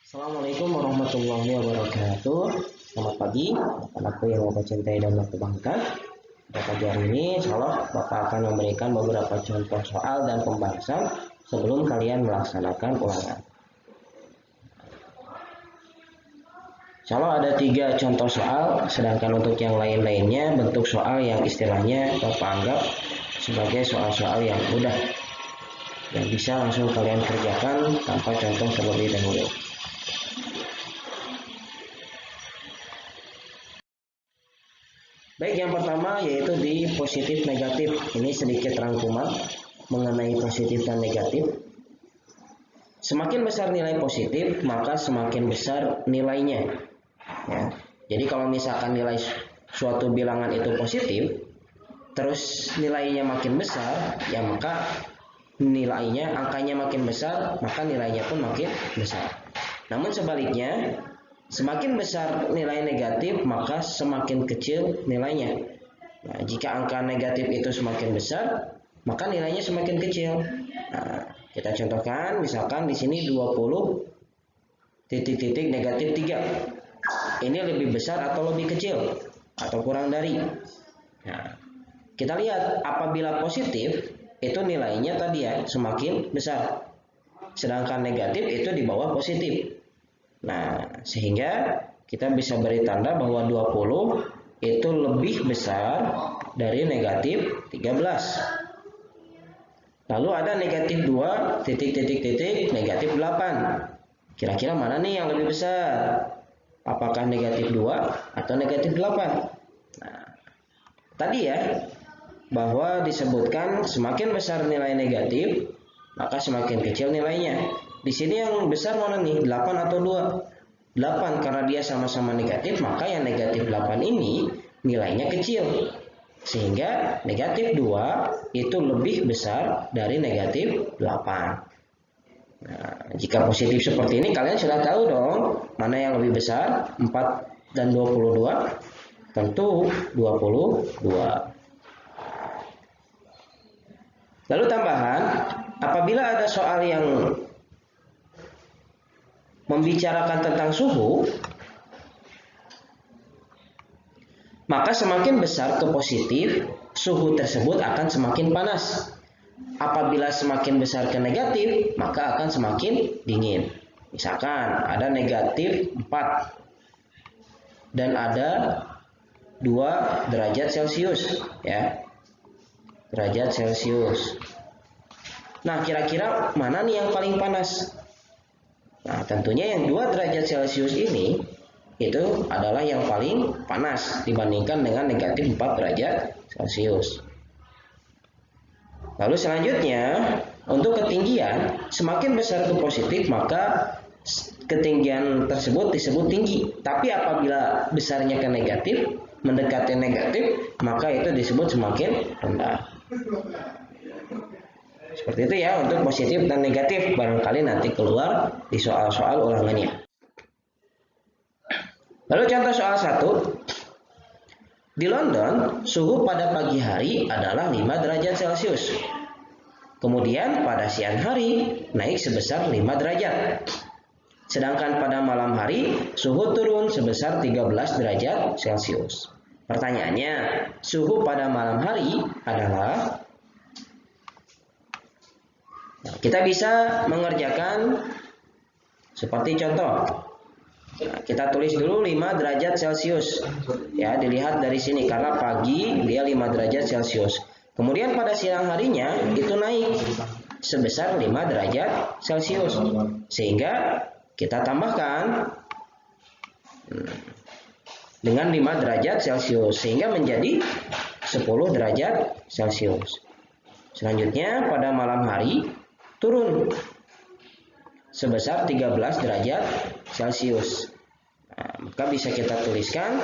Assalamualaikum warahmatullahi wabarakatuh. Selamat pagi, anakku yang Bapak cintai dan Bapak banggakan. Pada pagi hari ini, insyaallah Bapak akan memberikan beberapa contoh soal dan pembahasan sebelum kalian melaksanakan ulangan. Insyaallah ada 3 contoh soal, sedangkan untuk yang lain-lainnya bentuk soal yang istilahnya Bapak anggap sebagai soal-soal yang mudah, yang bisa langsung kalian kerjakan tanpa contoh terlebih dahulu. Baik, yang pertama yaitu di positif negatif. Ini sedikit rangkuman mengenai positif dan negatif. Semakin besar nilai positif, maka semakin besar nilainya. Ya. Jadi kalau misalkan nilai suatu bilangan itu positif, terus nilainya makin besar, ya maka nilainya, angkanya makin besar, maka nilainya pun makin besar. Namun sebaliknya, semakin besar nilai negatif, maka semakin kecil nilainya. Nah, jika angka negatif itu semakin besar, maka nilainya semakin kecil. Nah, kita contohkan, misalkan di sini 20 titik-titik negatif 3. Ini lebih besar atau lebih kecil? Atau kurang dari? Nah, kita lihat apabila positif, itu nilainya tadi ya semakin besar. Sedangkan negatif itu di bawah positif. Nah, sehingga kita bisa beri tanda bahwa 20 itu lebih besar dari negatif 13. Lalu ada negatif 2, titik-titik-titik, negatif 8. Kira-kira mana nih yang lebih besar? Apakah negatif 2 atau negatif 8? Nah, tadi ya, bahwa disebutkan semakin besar nilai negatif, maka semakin kecil nilainya. Di sini yang besar mana nih? 8 atau 2? 8 karena dia sama-sama negatif, maka yang negatif 8 ini nilainya kecil. Sehingga negatif 2 itu lebih besar dari negatif 8. Nah, jika positif seperti ini kalian sudah tahu dong mana yang lebih besar, 4 dan 22? Tentu 22. Lalu tambahan, apabila ada soal yang membicarakan tentang suhu, maka semakin besar ke positif, suhu tersebut akan semakin panas. Apabila semakin besar ke negatif, maka akan semakin dingin. Misalkan ada negatif 4 dan ada 2 derajat Celcius, ya. Derajat Celcius. Nah, kira-kira mana nih yang paling panas? Nah, tentunya yang 2 derajat Celcius ini itu adalah yang paling panas dibandingkan dengan negatif 4 derajat Celcius. Lalu selanjutnya, untuk ketinggian, semakin besar ke positif, maka ketinggian tersebut disebut tinggi. Tapi apabila besarnya ke negatif, mendekati negatif, maka itu disebut semakin rendah. Seperti itu ya untuk positif dan negatif. Barangkali nanti keluar di soal-soal ulangannya. Lalu contoh soal 1. Di London, suhu pada pagi hari adalah 5 derajat Celcius. Kemudian pada siang hari naik sebesar 5 derajat. Sedangkan pada malam hari suhu turun sebesar 13 derajat Celcius. Pertanyaannya, suhu pada malam hari adalah... Nah, kita bisa mengerjakan seperti contoh. Nah, kita tulis dulu 5 derajat Celcius. Ya, dilihat dari sini karena pagi dia 5 derajat Celcius. Kemudian pada siang harinya itu naik sebesar 5 derajat Celcius. Sehingga kita tambahkan dengan 5 derajat Celcius sehingga menjadi 10 derajat Celcius. Selanjutnya pada malam hari turun sebesar 13 derajat Celcius. Nah, maka bisa kita tuliskan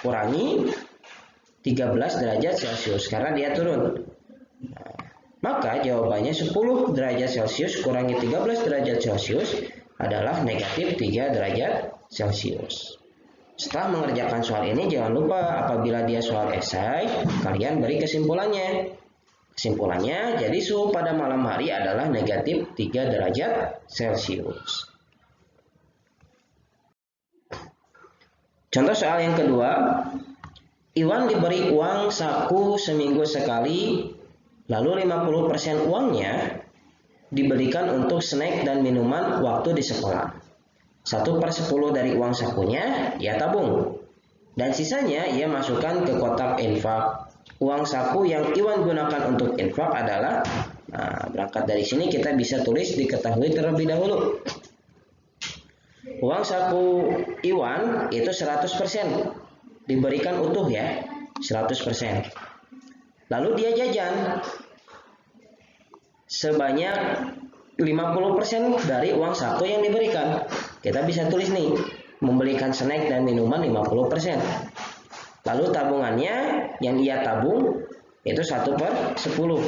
kurangi 13 derajat Celcius karena dia turun. Nah, maka jawabannya 10 derajat Celcius kurangi 13 derajat Celcius adalah negatif 3 derajat Celcius. Setelah mengerjakan soal ini, jangan lupa apabila dia soal esai, kalian beri kesimpulannya. Kesimpulannya, jadi suhu pada malam hari adalah negatif 3 derajat Celcius. Contoh soal yang kedua, Iwan diberi uang saku seminggu sekali, lalu 50% uangnya diberikan untuk snack dan minuman waktu di sekolah. 1/10 dari uang sakunya ia tabung, dan sisanya ia masukkan ke kotak infak. Uang saku yang Iwan gunakan untuk infak adalah, berangkat dari sini kita bisa tulis diketahui terlebih dahulu. Uang saku Iwan itu 100% diberikan utuh ya, 100%. Lalu dia jajan sebanyak 50% dari uang saku yang diberikan. Kita bisa tulis nih, membelikan snack dan minuman 50%. Lalu tabungannya yang ia tabung itu 1/10.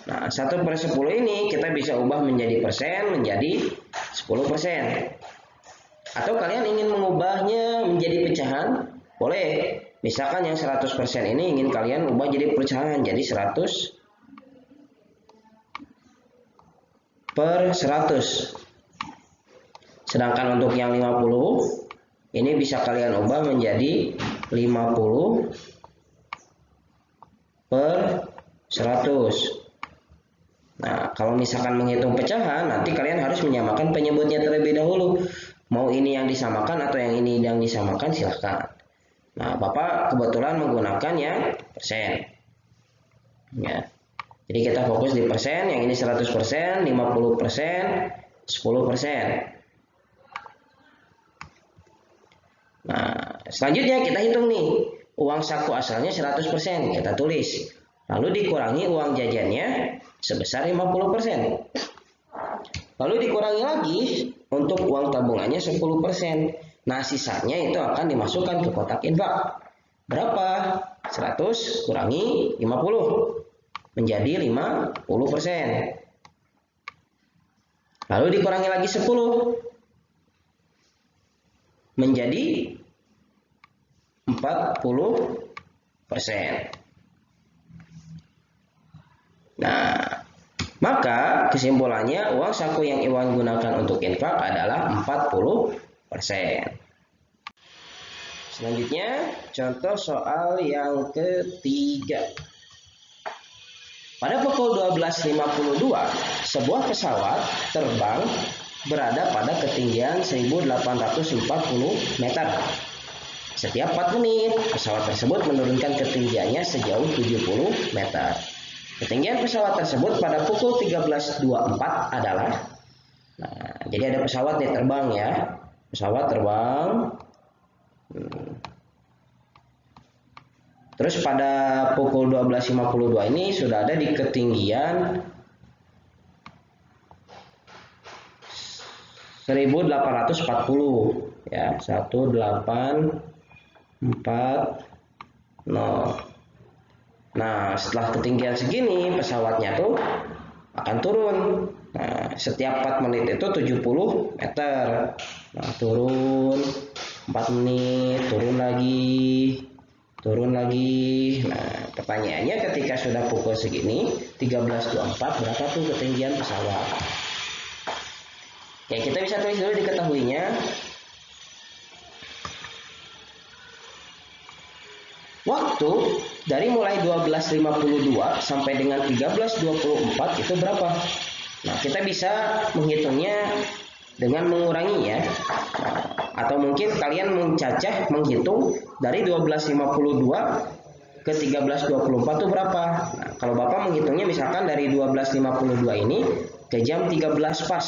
Nah, 1/10 ini kita bisa ubah menjadi persen, menjadi 10%. Atau kalian ingin mengubahnya menjadi pecahan, boleh. Misalkan yang 100% ini ingin kalian ubah jadi pecahan, jadi 100/100. Sedangkan untuk yang 50 ini bisa kalian ubah menjadi 50/100. Nah, kalau misalkan menghitung pecahan, nanti kalian harus menyamakan penyebutnya terlebih dahulu. Mau ini yang disamakan atau yang ini yang disamakan, silahkan. Nah, Bapak kebetulan menggunakan yang persen. Ya. Jadi kita fokus di persen, yang ini 100%, 50%, 10%. Nah, selanjutnya kita hitung nih. Uang saku asalnya 100%, kita tulis. Lalu dikurangi uang jajannya sebesar 50%. Lalu dikurangi lagi untuk uang tabungannya 10%. Nah, sisanya itu akan dimasukkan ke kotak infak. Berapa? 100 kurangi 50 menjadi 50%. Lalu dikurangi lagi 10 menjadi 40%. Nah, maka kesimpulannya uang saku yang Iwan gunakan untuk infak adalah 40%. Selanjutnya, contoh soal yang ketiga. Pada pukul 12.52, sebuah pesawat terbang berada pada ketinggian 1840 meter. Setiap 4 menit, pesawat tersebut menurunkan ketinggiannya sejauh 70 meter. Ketinggian pesawat tersebut pada pukul 13.24 adalah, jadi ada pesawat nih terbang ya, pesawat terbang. Terus pada pukul 12.52 ini sudah ada di ketinggian 1840 ya, 1840. Nah, setelah ketinggian segini pesawatnya tuh akan turun. Nah, setiap 4 menit itu 70 meter. Nah, turun 4 menit, turun lagi. Nah, pertanyaannya ketika sudah pukul segini 13.24 berapa tuh ketinggian pesawat? Ya, kita bisa tulis dulu diketahuinya. Waktu dari mulai 12.52 sampai dengan 13.24 itu berapa? Nah, kita bisa menghitungnya dengan mengurangi ya. Atau mungkin kalian menghitung dari 12.52 ke 13.24 itu berapa? Nah, kalau Bapak menghitungnya misalkan dari 12.52 ini ke jam 13 pas.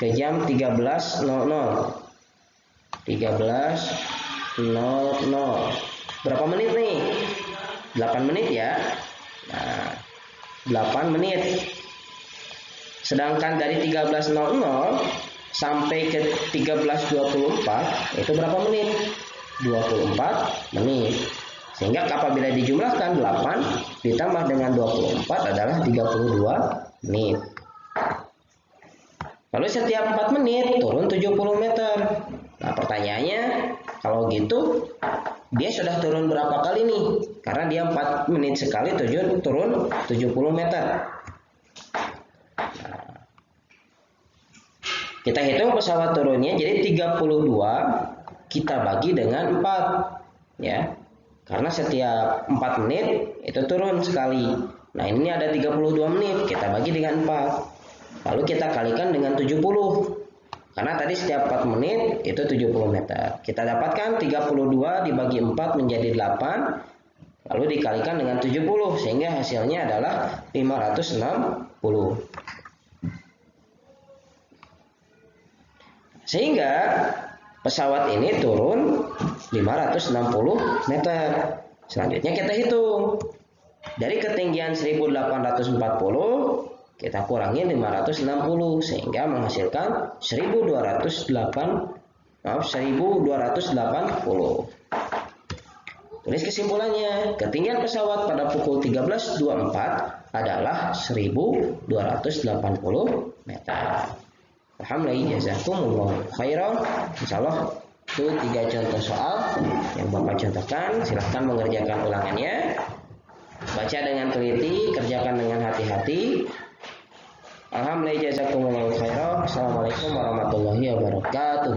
Ke jam 13.00. 13.00. Berapa menit nih? 8 menit ya. Nah, 8 menit. Sedangkan dari 13.00 sampai ke 13.24 itu berapa menit? 24 menit. Sehingga apabila dijumlahkan 8 ditambah dengan 24 adalah 32 menit. Lalu setiap 4 menit turun 70 meter. Nah, pertanyaannya kalau gitu dia sudah turun berapa kali nih? Karena dia 4 menit sekali turun 70 meter. Nah, kita hitung pesawat turunnya, jadi 32 kita bagi dengan 4 ya. Karena setiap 4 menit itu turun sekali. Nah, ini ada 32 menit, kita bagi dengan 4. Lalu kita kalikan dengan 70. Karena tadi setiap 4 menit itu 70 meter. Kita dapatkan 32 dibagi 4 menjadi 8. Lalu dikalikan dengan 70. Sehingga hasilnya adalah 560. Sehingga pesawat ini turun 560 meter. Selanjutnya kita hitung. Dari ketinggian 1840 kita kurangi 560 sehingga menghasilkan 1280. Tulis kesimpulannya, ketinggian pesawat pada pukul 13.24 adalah 1280 meter. Alhamdulillah, jazakumullah khairan. Insyaallah itu 3 contoh soal yang Bapak contohkan. Silahkan mengerjakan ulangannya. Baca dengan teliti, kerjakan dengan hati-hati. Alhamdulillah, jazakumullah khairan. Assalamualaikum warahmatullahi wabarakatuh.